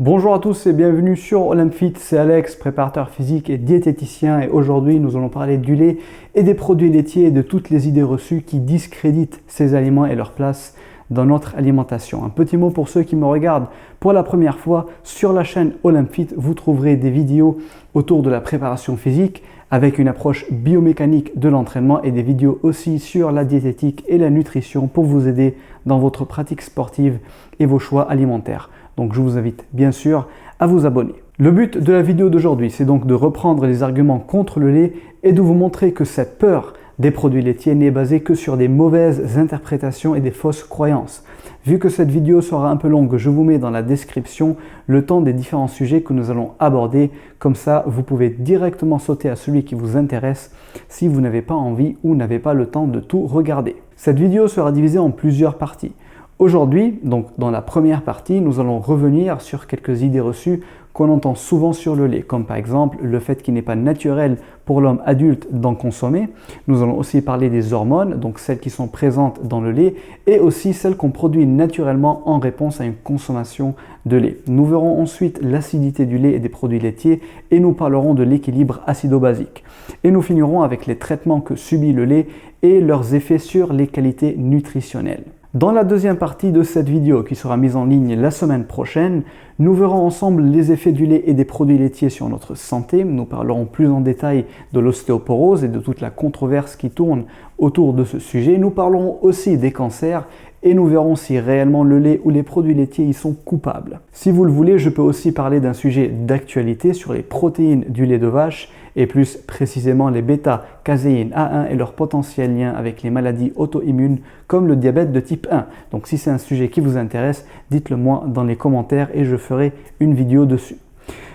Bonjour à tous et bienvenue sur Olympfit, c'est Alex, préparateur physique et diététicien, et aujourd'hui nous allons parler du lait et des produits laitiers et de toutes les idées reçues qui discréditent ces aliments et leur place dans notre alimentation. Un petit mot pour ceux qui me regardent pour la première fois: sur la chaîne Olympfit, vous trouverez des vidéos autour de la préparation physique avec une approche biomécanique de l'entraînement et des vidéos aussi sur la diététique et la nutrition pour vous aider dans votre pratique sportive et vos choix alimentaires. Donc je vous invite bien sûr à vous abonner. Le but de la vidéo d'aujourd'hui, c'est donc de reprendre les arguments contre le lait et de vous montrer que cette peur des produits laitiers n'est basée que sur des mauvaises interprétations et des fausses croyances. Vu que cette vidéo sera un peu longue, je vous mets dans la description le temps des différents sujets que nous allons aborder. Comme ça, vous pouvez directement sauter à celui qui vous intéresse si vous n'avez pas envie ou n'avez pas le temps de tout regarder. Cette vidéo sera divisée en plusieurs parties. Aujourd'hui, donc dans la première partie, nous allons revenir sur quelques idées reçues qu'on entend souvent sur le lait, comme par exemple le fait qu'il n'est pas naturel pour l'homme adulte d'en consommer. Nous allons aussi parler des hormones, donc celles qui sont présentes dans le lait, et aussi celles qu'on produit naturellement en réponse à une consommation de lait. Nous verrons ensuite l'acidité du lait et des produits laitiers, et nous parlerons de l'équilibre acido-basique. Et nous finirons avec les traitements que subit le lait et leurs effets sur les qualités nutritionnelles. Dans la deuxième partie de cette vidéo, qui sera mise en ligne la semaine prochaine, nous verrons ensemble les effets du lait et des produits laitiers sur notre santé. Nous parlerons plus en détail de l'ostéoporose et de toute la controverse qui tourne autour de ce sujet. Nous parlerons aussi des cancers et nous verrons si réellement le lait ou les produits laitiers y sont coupables. Si vous le voulez, je peux aussi parler d'un sujet d'actualité sur les protéines du lait de vache et plus précisément les bêta-caséine A1 et leur potentiel lien avec les maladies auto-immunes comme le diabète de type 1. Donc si c'est un sujet qui vous intéresse, dites-le moi dans les commentaires et je ferai une vidéo dessus.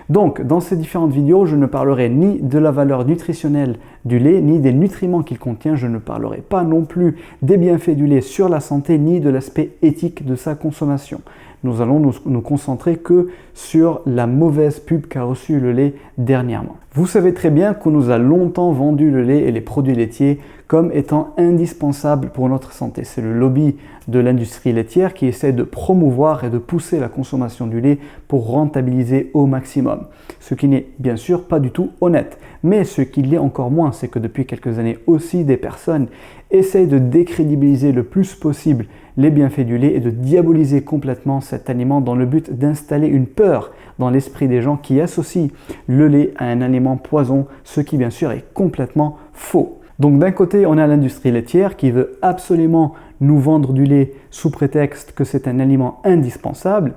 Donc, dans ces différentes vidéos, je ne parlerai ni de la valeur nutritionnelle du lait, ni des nutriments qu'il contient. Je ne parlerai pas non plus des bienfaits du lait sur la santé, ni de l'aspect éthique de sa consommation. Nous allons nous concentrer que sur la mauvaise pub qu'a reçu le lait dernièrement. Vous savez très bien qu'on nous a longtemps vendu le lait et les produits laitiers comme étant indispensables pour notre santé. C'est le lobby de l'industrie laitière qui essaie de promouvoir et de pousser la consommation du lait pour rentabiliser au maximum. Ce qui n'est bien sûr pas du tout honnête. Mais ce qu'il y a encore moins, c'est que depuis quelques années aussi, des personnes essayent de décrédibiliser le plus possible les bienfaits du lait et de diaboliser complètement cet aliment dans le but d'installer une peur dans l'esprit des gens qui associent le lait à un aliment poison, ce qui bien sûr est complètement faux. Donc d'un côté, on a l'industrie laitière qui veut absolument nous vendre du lait sous prétexte que c'est un aliment indispensable,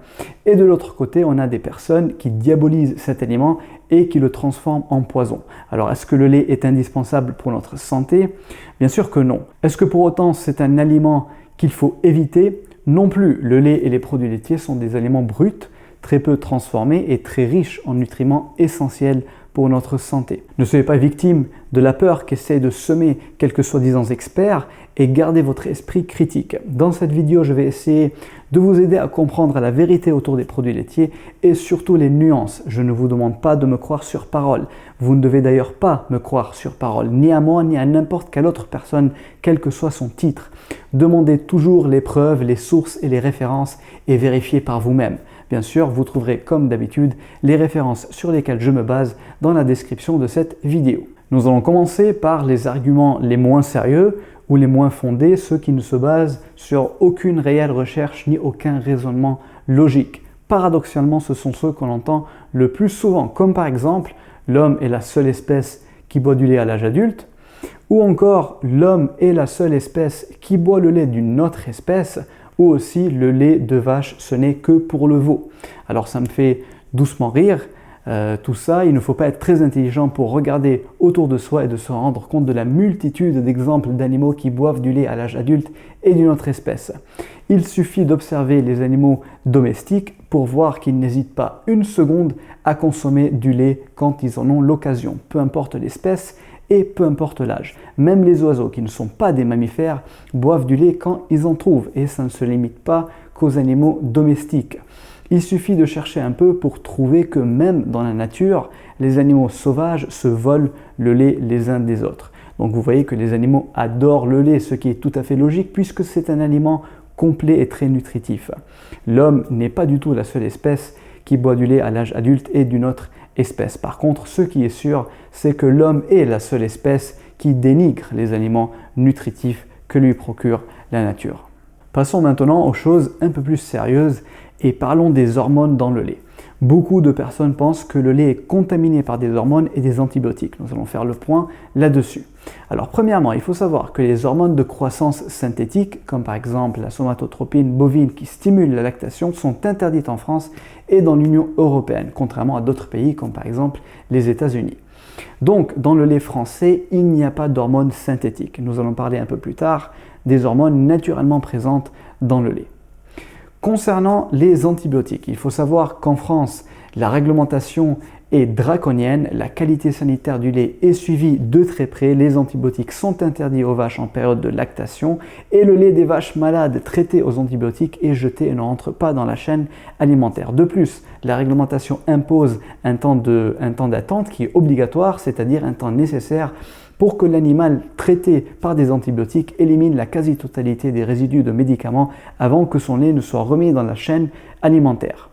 et de l'autre côté, on a des personnes qui diabolisent cet aliment et qui le transforment en poison. Alors est-ce que le lait est indispensable pour notre santé? Bien sûr que non. Est-ce que pour autant c'est un aliment qu'il faut éviter? Non plus. Le lait et les produits laitiers sont des aliments bruts, très peu transformés et très riches en nutriments essentiels pour notre santé. Ne soyez pas victime de la peur qu'essaient de semer quelques soi-disant experts et gardez votre esprit critique. Dans cette vidéo, je vais essayer de vous aider à comprendre la vérité autour des produits laitiers et surtout les nuances. Je ne vous demande pas de me croire sur parole. Vous ne devez d'ailleurs pas me croire sur parole, ni à moi, ni à n'importe quelle autre personne, quel que soit son titre. Demandez toujours les preuves, les sources et les références et vérifiez par vous-même. Bien sûr, vous trouverez comme d'habitude les références sur lesquelles je me base dans la description de cette vidéo. Nous allons commencer par les arguments les moins sérieux ou les moins fondés, ceux qui ne se basent sur aucune réelle recherche ni aucun raisonnement logique. Paradoxalement, ce sont ceux qu'on entend le plus souvent, comme par exemple l'homme est la seule espèce qui boit du lait à l'âge adulte, ou encore l'homme est la seule espèce qui boit le lait d'une autre espèce, ou aussi le lait de vache ce n'est que pour le veau. Alors ça me fait doucement rire. Tout ça, il ne faut pas être très intelligent pour regarder autour de soi et de se rendre compte de la multitude d'exemples d'animaux qui boivent du lait à l'âge adulte et d'une autre espèce. Il suffit d'observer les animaux domestiques pour voir qu'ils n'hésitent pas une seconde à consommer du lait quand ils en ont l'occasion, peu importe l'espèce et peu importe l'âge. Même les oiseaux qui ne sont pas des mammifères boivent du lait quand ils en trouvent et ça ne se limite pas qu'aux animaux domestiques. Il suffit de chercher un peu pour trouver que même dans la nature, les animaux sauvages se volent le lait les uns des autres. Donc vous voyez que les animaux adorent le lait, ce qui est tout à fait logique puisque c'est un aliment complet et très nutritif. L'homme n'est pas du tout la seule espèce qui boit du lait à l'âge adulte est d'une autre espèce. Par contre, ce qui est sûr, c'est que l'homme est la seule espèce qui dénigre les aliments nutritifs que lui procure la nature. Passons maintenant aux choses un peu plus sérieuses et parlons des hormones dans le lait. Beaucoup de personnes pensent que le lait est contaminé par des hormones et des antibiotiques. Nous allons faire le point là-dessus. Alors premièrement, il faut savoir que les hormones de croissance synthétiques, comme par exemple la somatotropine bovine qui stimule la lactation, sont interdites en France et dans l'Union européenne, contrairement à d'autres pays comme par exemple les États-Unis. Donc dans le lait français, il n'y a pas d'hormones synthétiques. Nous allons parler un peu plus tard des hormones naturellement présentes dans le lait. Concernant les antibiotiques, il faut savoir qu'en France, la réglementation est draconienne, la qualité sanitaire du lait est suivie de très près, les antibiotiques sont interdits aux vaches en période de lactation et le lait des vaches malades traité aux antibiotiques est jeté et ne rentre pas dans la chaîne alimentaire. De plus, la réglementation impose un temps d'attente qui est obligatoire, c'est-à-dire un temps nécessaire pour que l'animal traité par des antibiotiques élimine la quasi-totalité des résidus de médicaments avant que son lait ne soit remis dans la chaîne alimentaire.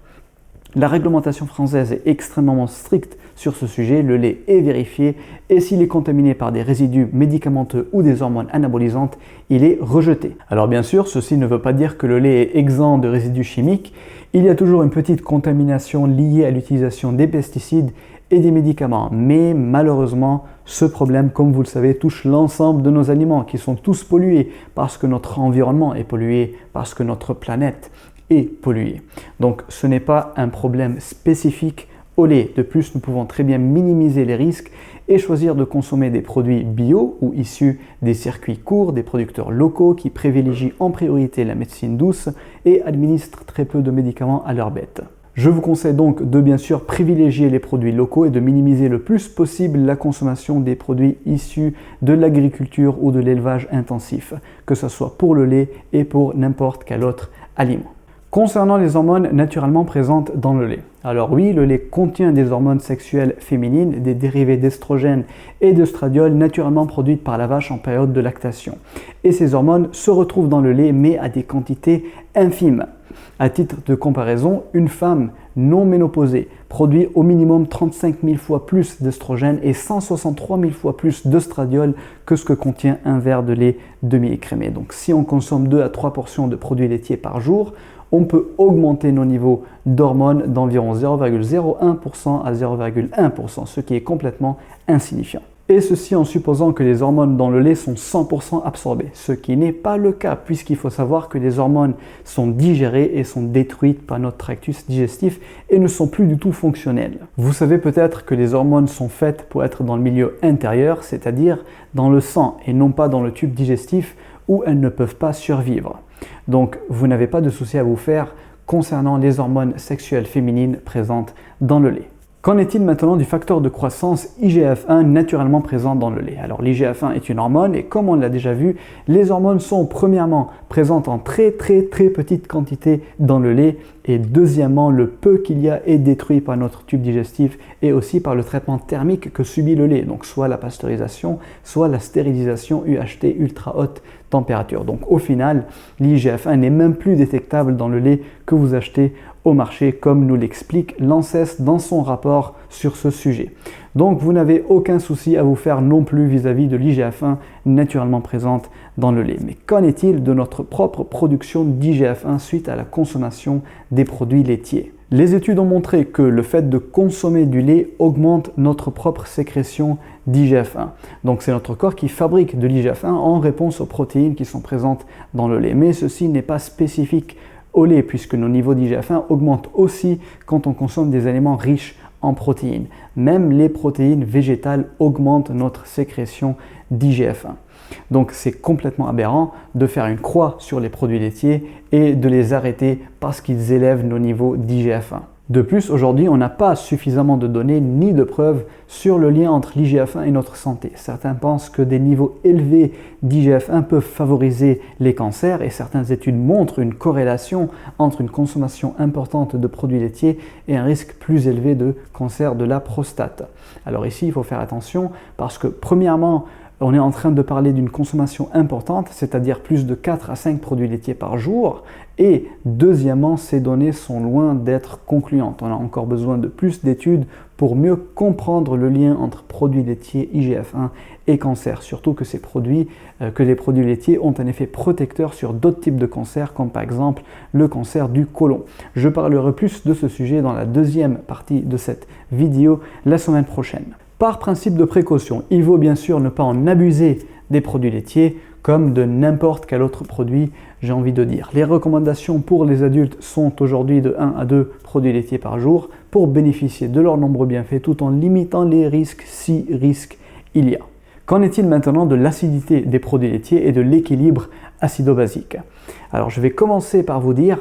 La réglementation française est extrêmement stricte sur ce sujet, le lait est vérifié et s'il est contaminé par des résidus médicamenteux ou des hormones anabolisantes, il est rejeté. Alors bien sûr, ceci ne veut pas dire que le lait est exempt de résidus chimiques, il y a toujours une petite contamination liée à l'utilisation des pesticides et des médicaments. Mais malheureusement, ce problème, comme vous le savez, touche l'ensemble de nos aliments qui sont tous pollués parce que notre environnement est pollué, parce que notre planète est polluée. Donc ce n'est pas un problème spécifique au lait. De plus, nous pouvons très bien minimiser les risques et choisir de consommer des produits bio ou issus des circuits courts, des producteurs locaux qui privilégient en priorité la médecine douce et administrent très peu de médicaments à leurs bêtes. Je vous conseille donc de bien sûr privilégier les produits locaux et de minimiser le plus possible la consommation des produits issus de l'agriculture ou de l'élevage intensif, que ce soit pour le lait et pour n'importe quel autre aliment. Concernant les hormones naturellement présentes dans le lait. Alors oui, le lait contient des hormones sexuelles féminines, des dérivés d'estrogène et d'œstradiol naturellement produites par la vache en période de lactation. Et ces hormones se retrouvent dans le lait mais à des quantités infimes. À titre de comparaison, une femme non ménopausée produit au minimum 35 000 fois plus d'estrogène et 163 000 fois plus d'œstradiol que ce que contient un verre de lait demi-écrémé. Donc si on consomme 2 à 3 portions de produits laitiers par jour, on peut augmenter nos niveaux d'hormones d'environ 0,01% à 0,1%, ce qui est complètement insignifiant. Et ceci en supposant que les hormones dans le lait sont 100% absorbées, ce qui n'est pas le cas puisqu'il faut savoir que les hormones sont digérées et sont détruites par notre tractus digestif et ne sont plus du tout fonctionnelles. Vous savez peut-être que les hormones sont faites pour être dans le milieu intérieur, c'est-à-dire dans le sang et non pas dans le tube digestif où elles ne peuvent pas survivre. Donc vous n'avez pas de souci à vous faire concernant les hormones sexuelles féminines présentes dans le lait. Qu'en est-il maintenant du facteur de croissance IGF-1 naturellement présent dans le lait? Alors l'IGF-1 est une hormone et comme on l'a déjà vu, les hormones sont premièrement présentes en très petite quantité dans le lait et deuxièmement, le peu qu'il y a est détruit par notre tube digestif et aussi par le traitement thermique que subit le lait, donc soit la pasteurisation, soit la stérilisation UHT ultra haute température. Donc au final, l'IGF-1 n'est même plus détectable dans le lait que vous achetez au marché, comme nous l'explique l'ANSES dans son rapport sur ce sujet. Donc vous n'avez aucun souci à vous faire non plus vis-à-vis de l'IGF-1 naturellement présente dans le lait. Mais qu'en est-il de notre propre production d'IGF-1 suite à la consommation des produits laitiers? Les études ont montré que le fait de consommer du lait augmente notre propre sécrétion d'IGF-1. Donc c'est notre corps qui fabrique de l'IGF-1 en réponse aux protéines qui sont présentes dans le lait. Mais ceci n'est pas spécifique au lait puisque nos niveaux d'IGF-1 augmentent aussi quand on consomme des aliments riches en protéines. Même les protéines végétales augmentent notre sécrétion d'IGF-1. Donc c'est complètement aberrant de faire une croix sur les produits laitiers et de les arrêter parce qu'ils élèvent nos niveaux d'IGF-1. De plus, aujourd'hui, on n'a pas suffisamment de données ni de preuves sur le lien entre l'IGF-1 et notre santé. Certains pensent que des niveaux élevés d'IGF-1 peuvent favoriser les cancers et certaines études montrent une corrélation entre une consommation importante de produits laitiers et un risque plus élevé de cancer de la prostate. Alors ici, il faut faire attention parce que premièrement, on est en train de parler d'une consommation importante, c'est-à-dire plus de 4 à 5 produits laitiers par jour. Et deuxièmement, ces données sont loin d'être concluantes. On a encore besoin de plus d'études pour mieux comprendre le lien entre produits laitiers, IGF-1 et cancer. Surtout que les produits laitiers ont un effet protecteur sur d'autres types de cancers, comme par exemple le cancer du côlon. Je parlerai plus de ce sujet dans la deuxième partie de cette vidéo la semaine prochaine. Par principe de précaution, il vaut bien sûr ne pas en abuser des produits laitiers comme de n'importe quel autre produit, j'ai envie de dire. Les recommandations pour les adultes sont aujourd'hui de 1 à 2 produits laitiers par jour pour bénéficier de leurs nombreux bienfaits tout en limitant les risques si risques il y a. Qu'en est-il maintenant de l'acidité des produits laitiers et de l'équilibre acido-basique? Alors je vais commencer par vous dire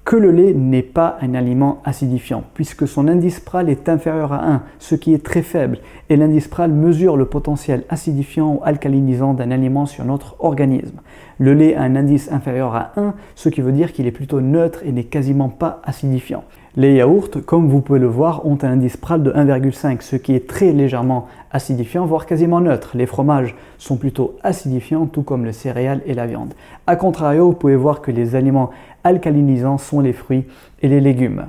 que le lait n'est pas un aliment acidifiant, puisque son indice PRAL est inférieur à 1, ce qui est très faible, et l'indice PRAL mesure le potentiel acidifiant ou alcalinisant d'un aliment sur notre organisme. Le lait a un indice inférieur à 1, ce qui veut dire qu'il est plutôt neutre et n'est quasiment pas acidifiant. Les yaourts, comme vous pouvez le voir, ont un indice PRAL de 1,5, ce qui est très légèrement acidifiant, voire quasiment neutre. Les fromages sont plutôt acidifiants, tout comme les céréales et la viande. A contrario, vous pouvez voir que les aliments alcalinisants sont les fruits et les légumes.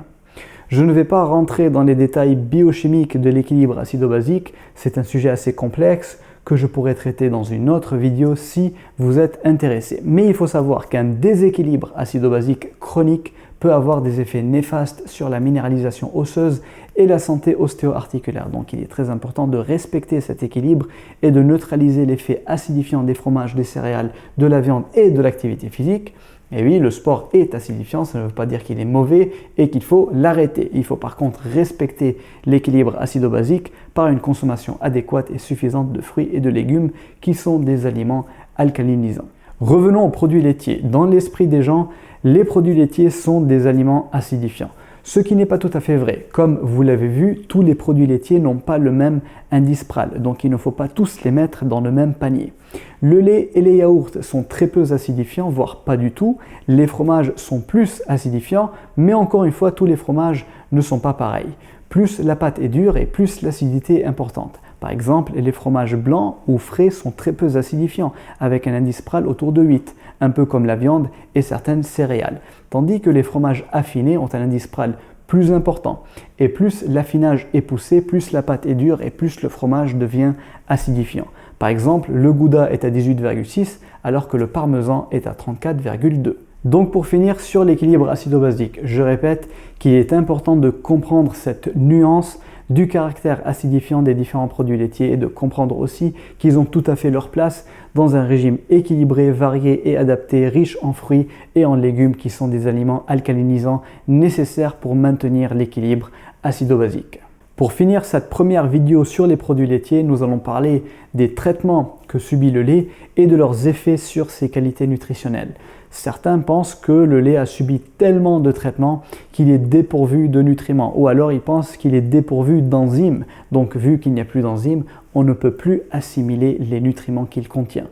Je ne vais pas rentrer dans les détails biochimiques de l'équilibre acido-basique, c'est un sujet assez complexe que je pourrais traiter dans une autre vidéo si vous êtes intéressé. Mais il faut savoir qu'un déséquilibre acido-basique chronique peut avoir des effets néfastes sur la minéralisation osseuse et la santé ostéo-articulaire. Donc il est très important de respecter cet équilibre et de neutraliser l'effet acidifiant des fromages, des céréales, de la viande et de l'activité physique. Et oui, le sport est acidifiant, ça ne veut pas dire qu'il est mauvais et qu'il faut l'arrêter. Il faut par contre respecter l'équilibre acido-basique par une consommation adéquate et suffisante de fruits et de légumes qui sont des aliments alcalinisants. Revenons aux produits laitiers. Dans l'esprit des gens, les produits laitiers sont des aliments acidifiants. Ce qui n'est pas tout à fait vrai. Comme vous l'avez vu, tous les produits laitiers n'ont pas le même indice PRAL, donc il ne faut pas tous les mettre dans le même panier. Le lait et les yaourts sont très peu acidifiants, voire pas du tout. Les fromages sont plus acidifiants, mais encore une fois, tous les fromages ne sont pas pareils. Plus la pâte est dure et plus l'acidité est importante. Par exemple, les fromages blancs ou frais sont très peu acidifiants, avec un indice PRAL autour de 8, un peu comme la viande et certaines céréales. Tandis que les fromages affinés ont un indice PRAL plus important. Et plus l'affinage est poussé, plus la pâte est dure et plus le fromage devient acidifiant. Par exemple, le Gouda est à 18,6 alors que le Parmesan est à 34,2. Donc pour finir sur l'équilibre acido-basique, je répète qu'il est important de comprendre cette nuance du caractère acidifiant des différents produits laitiers et de comprendre aussi qu'ils ont tout à fait leur place dans un régime équilibré, varié et adapté, riche en fruits et en légumes qui sont des aliments alcalinisants nécessaires pour maintenir l'équilibre acido-basique. Pour finir cette première vidéo sur les produits laitiers, nous allons parler des traitements que subit le lait et de leurs effets sur ses qualités nutritionnelles. Certains pensent que le lait a subi tellement de traitements qu'il est dépourvu de nutriments, ou alors ils pensent qu'il est dépourvu d'enzymes. Donc vu qu'il n'y a plus d'enzymes, on ne peut plus assimiler les nutriments qu'il contient.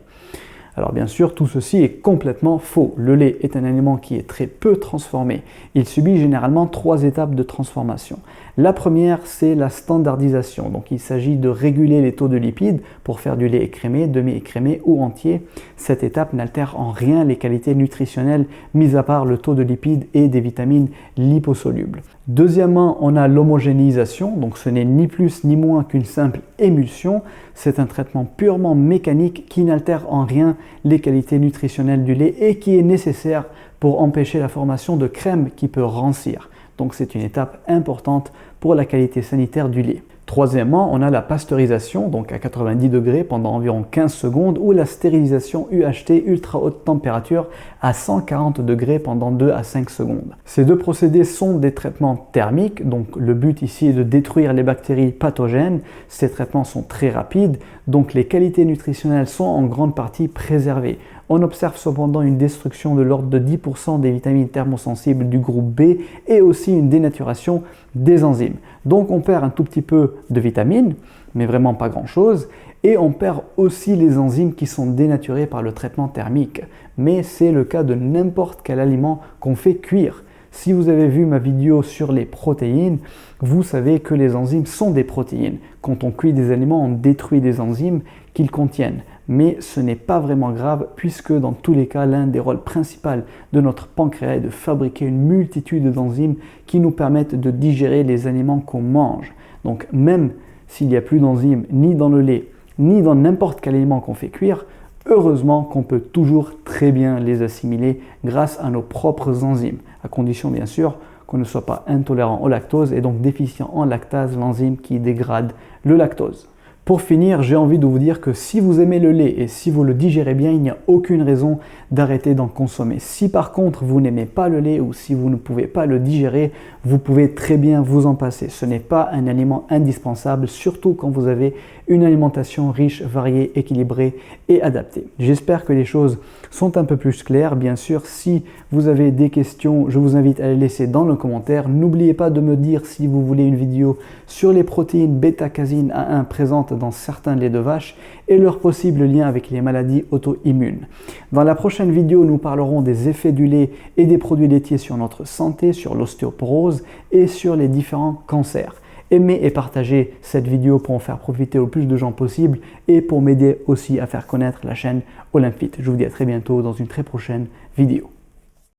Alors bien sûr, tout ceci est complètement faux. Le lait est un aliment qui est très peu transformé. Il subit généralement 3 étapes de transformation. La première, c'est la standardisation. Donc il s'agit de réguler les taux de lipides pour faire du lait écrémé, demi-écrémé ou entier. Cette étape n'altère en rien les qualités nutritionnelles, mis à part le taux de lipides et des vitamines liposolubles. Deuxièmement, on a l'homogénéisation, donc ce n'est ni plus ni moins qu'une simple émulsion. C'est un traitement purement mécanique qui n'altère en rien les qualités nutritionnelles du lait et qui est nécessaire pour empêcher la formation de crème qui peut rancir. Donc c'est une étape importante pour la qualité sanitaire du lait. Troisièmement, on a la pasteurisation, donc à 90 degrés pendant environ 15 secondes, ou la stérilisation UHT ultra haute température à 140 degrés pendant 2 à 5 secondes. Ces deux procédés sont des traitements thermiques, donc le but ici est de détruire les bactéries pathogènes. Ces traitements sont très rapides, donc les qualités nutritionnelles sont en grande partie préservées. On observe cependant une destruction de l'ordre de 10% des vitamines thermosensibles du groupe B et aussi une dénaturation des enzymes. Donc on perd un tout petit peu de vitamines, mais vraiment pas grand-chose, et on perd aussi les enzymes qui sont dénaturées par le traitement thermique. Mais c'est le cas de n'importe quel aliment qu'on fait cuire. Si vous avez vu ma vidéo sur les protéines, vous savez que les enzymes sont des protéines. Quand on cuit des aliments, on détruit des enzymes qu'ils contiennent. mais ce n'est pas vraiment grave puisque dans tous les cas, l'un des rôles principaux de notre pancréas est de fabriquer une multitude d'enzymes qui nous permettent de digérer les aliments qu'on mange. Donc même s'il n'y a plus d'enzymes ni dans le lait, ni dans n'importe quel aliment qu'on fait cuire, heureusement qu'on peut toujours très bien les assimiler grâce à nos propres enzymes, à condition bien sûr qu'on ne soit pas intolérant au lactose et donc déficient en lactase, l'enzyme qui dégrade le lactose. Pour finir, j'ai envie de vous dire que si vous aimez le lait et si vous le digérez bien, il n'y a aucune raison d'arrêter d'en consommer. Si par contre vous n'aimez pas le lait ou si vous ne pouvez pas le digérer, vous pouvez très bien vous en passer. Ce n'est pas un aliment indispensable, surtout quand vous avez une alimentation riche, variée, équilibrée et adaptée. J'espère que les choses sont un peu plus claires. Bien sûr, si vous avez des questions, je vous invite à les laisser dans le commentaire. N'oubliez pas de me dire si vous voulez une vidéo sur les protéines bêta-casine A1 présentes dans certains laits de vache et leur possible lien avec les maladies auto-immunes. Dans la prochaine vidéo, nous parlerons des effets du lait et des produits laitiers sur notre santé, sur l'ostéoporose et sur les différents cancers. Aimez et partagez cette vidéo pour en faire profiter au plus de gens possible et pour m'aider aussi à faire connaître la chaîne OlympFit. Je vous dis à très bientôt dans une très prochaine vidéo.